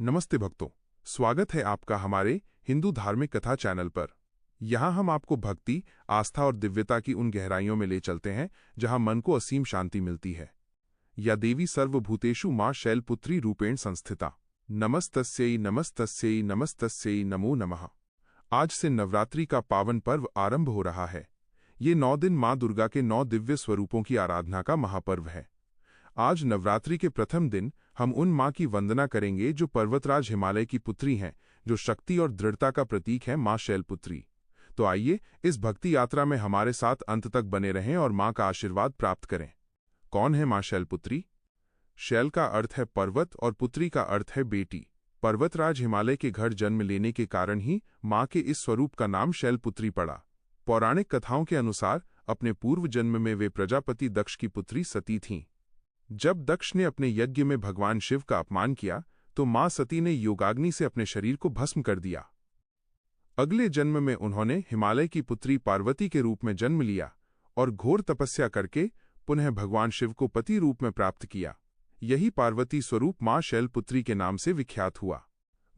नमस्ते भक्तों, स्वागत है आपका हमारे हिंदू धार्मिक कथा चैनल पर। यहाँ हम आपको भक्ति, आस्था और दिव्यता की उन गहराइयों में ले चलते हैं जहाँ मन को असीम शांति मिलती है। या देवी सर्वभूतेषु मां शैलपुत्री रूपेण संस्थिता। नमस्तस्यै नमस्तस्यै नमस्तस्यै नमो नमः। आज से नवरात्रि का पावन पर्व आरंभ हो रहा है। ये 9 दिन मां दुर्गा के 9 दिव्य स्वरूपों की आराधना का महापर्व है। आज नवरात्रि के प्रथम दिन हम उन मां की वंदना करेंगे जो पर्वतराज हिमालय की पुत्री हैं, जो शक्ति और दृढ़ता का प्रतीक है, मां शैलपुत्री। तो आइए इस भक्ति यात्रा में हमारे साथ अंत तक बने रहें और मां का आशीर्वाद प्राप्त करें। कौन है मां शैलपुत्री? शैल का अर्थ है पर्वत और पुत्री का अर्थ है बेटी। पर्वतराज हिमालय के घर जन्म लेने के कारण ही मां के इस स्वरूप का नाम शैलपुत्री पड़ा। पौराणिक कथाओं के अनुसार अपने पूर्व जन्म में वे प्रजापति दक्ष की पुत्री सती थीं। जब दक्ष ने अपने यज्ञ में भगवान शिव का अपमान किया तो मां सती ने योगाग्नि से अपने शरीर को भस्म कर दिया। अगले जन्म में उन्होंने हिमालय की पुत्री पार्वती के रूप में जन्म लिया और घोर तपस्या करके पुनः भगवान शिव को पति रूप में प्राप्त किया। यही पार्वती स्वरूप मां शैलपुत्री के नाम से विख्यात हुआ।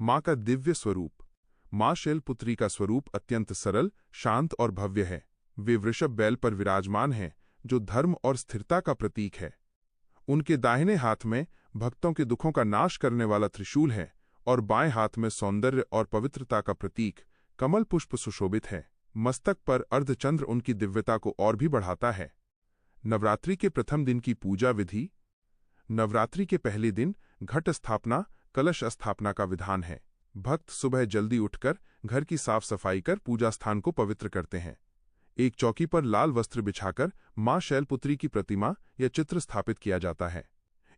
मां का दिव्य स्वरूप। मां शैलपुत्री का स्वरूप अत्यंत सरल, शांत और भव्य है। वे वृषभ बैल पर विराजमान हैं, जो धर्म और स्थिरता का प्रतीक है। उनके दाहिने हाथ में भक्तों के दुखों का नाश करने वाला त्रिशूल है और बाएं हाथ में सौंदर्य और पवित्रता का प्रतीक कमल पुष्प सुशोभित है। मस्तक पर अर्धचंद्र उनकी दिव्यता को और भी बढ़ाता है। नवरात्रि के प्रथम दिन की पूजा विधि। नवरात्रि के पहले दिन घट स्थापना, कलश स्थापना का विधान है। भक्त सुबह जल्दी उठकर घर की साफ सफाई कर पूजा स्थान को पवित्र करते हैं। एक चौकी पर लाल वस्त्र बिछाकर मां शैलपुत्री की प्रतिमा या चित्र स्थापित किया जाता है।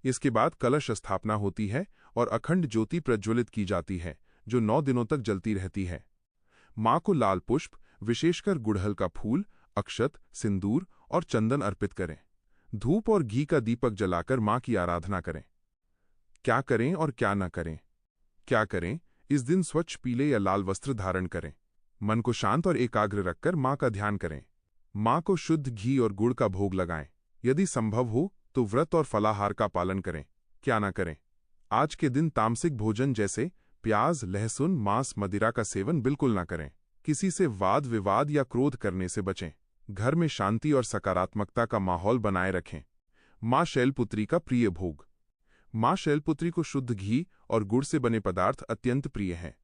इसके बाद कलश स्थापना होती है और अखंड ज्योति प्रज्वलित की जाती है, जो 9 दिनों तक जलती रहती है। मां को लाल पुष्प, विशेषकर गुड़हल का फूल, अक्षत, सिंदूर और चंदन अर्पित करें। धूप और घी का दीपक जलाकर मां की आराधना करें। क्या करें और क्या न करें? क्या करें? इस दिन स्वच्छ पीले या लाल वस्त्र धारण करें। मन को शांत और एकाग्र रखकर मां का ध्यान करें। मां को शुद्ध घी और गुड़ का भोग लगाएं। यदि संभव हो तो व्रत और फलाहार का पालन करें। क्या न करें? आज के दिन तामसिक भोजन जैसे प्याज, लहसुन, मांस, मदिरा का सेवन बिल्कुल न करें। किसी से वाद विवाद या क्रोध करने से बचें। घर में शांति और सकारात्मकता का माहौल बनाए रखें। मां शैलपुत्री का प्रिय भोग। मां शैलपुत्री को शुद्ध घी और गुड़ से बने पदार्थ अत्यंत प्रिय हैं।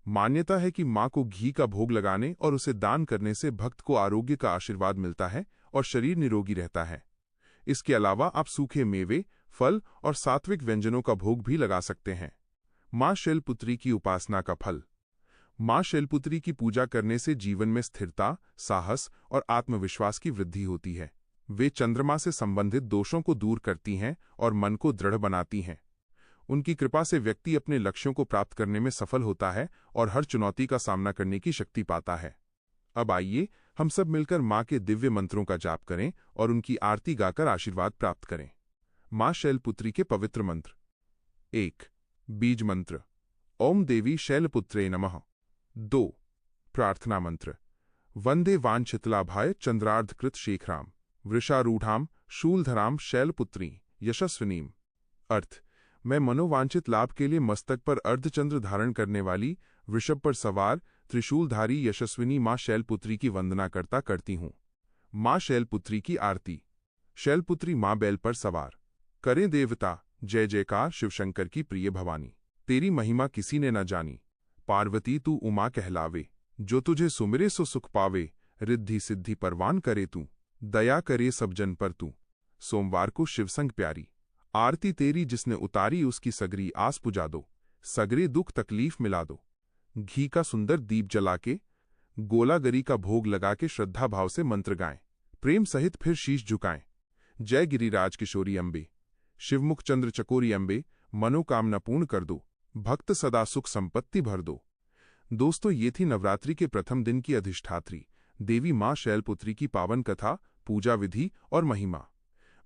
मान्यता है कि मां को घी का भोग लगाने और उसे दान करने से भक्त को आरोग्य का आशीर्वाद मिलता है और शरीर निरोगी रहता है। इसके अलावा आप सूखे मेवे, फल और सात्विक व्यंजनों का भोग भी लगा सकते हैं। मां शैलपुत्री की उपासना का फल। मां शैलपुत्री की पूजा करने से जीवन में स्थिरता, साहस और आत्मविश्वास की वृद्धि होती है। वे चंद्रमा से संबंधित दोषों को दूर करती हैं और मन को दृढ़ बनाती हैं। उनकी कृपा से व्यक्ति अपने लक्ष्यों को प्राप्त करने में सफल होता है और हर चुनौती का सामना करने की शक्ति पाता है। अब आइए हम सब मिलकर मां के दिव्य मंत्रों का जाप करें और उनकी आरती गाकर आशीर्वाद प्राप्त करें। मां शैलपुत्री के पवित्र मंत्र। 1. बीज मंत्र। ओम देवी शैलपुत्रे नमः। 2. प्रार्थना मंत्र। वंदे वाञ्छितलाभाय चंद्रार्धकृत शेखराम वृषारूढ़ाम शूलधराम शैलपुत्री यशस्विनीम। अर्थ: मैं मनोवांछित लाभ के लिए मस्तक पर अर्धचंद्र धारण करने वाली, वृषभ पर सवार, त्रिशूलधारी यशस्विनी मां शैलपुत्री की वंदना करती हूँ। मां शैलपुत्री की आरती। शैलपुत्री मां बैल पर सवार। करें देवता जय जयकार शिवशंकर की प्रिय भवानी। तेरी महिमा किसी ने न जानी। पार्वती तू उमा कहलावे, जो तुझे सुमिरे सो सुख पावे। रिद्धि सिद्धि परवान करे तू, दया करे सब जन पर तू। सोमवार को शिवसंग प्यारी। आरती तेरी जिसने उतारी, उसकी सगरी आस पुजा दो। सगरे दुख तकलीफ मिला दो। घी का सुंदर दीप जला के, गोलागरी का भोग लगा के श्रद्धा भाव से मंत्र गाएं। प्रेम सहित फिर शीश झुकाएं। जय गिरिराज किशोरी अम्बे, शिवमुख चंद्र चकोरी अम्बे, मनोकामना पूर्ण कर दो। भक्त सदा सुख संपत्ति भर दो। दोस्तों, ये थी नवरात्रि के प्रथम दिन की अधिष्ठात्री देवी मां शैलपुत्री की पावन कथा, पूजा विधि और महिमा।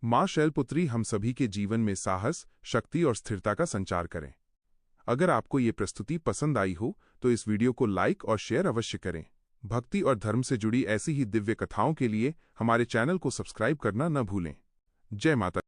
मां शैलपुत्री हम सभी के जीवन में साहस, शक्ति और स्थिरता का संचार करें। अगर आपको ये प्रस्तुति पसंद आई हो तो इस वीडियो को लाइक और शेयर अवश्य करें। भक्ति और धर्म से जुड़ी ऐसी ही दिव्य कथाओं के लिए हमारे चैनल को सब्सक्राइब करना न भूलें। जय माता।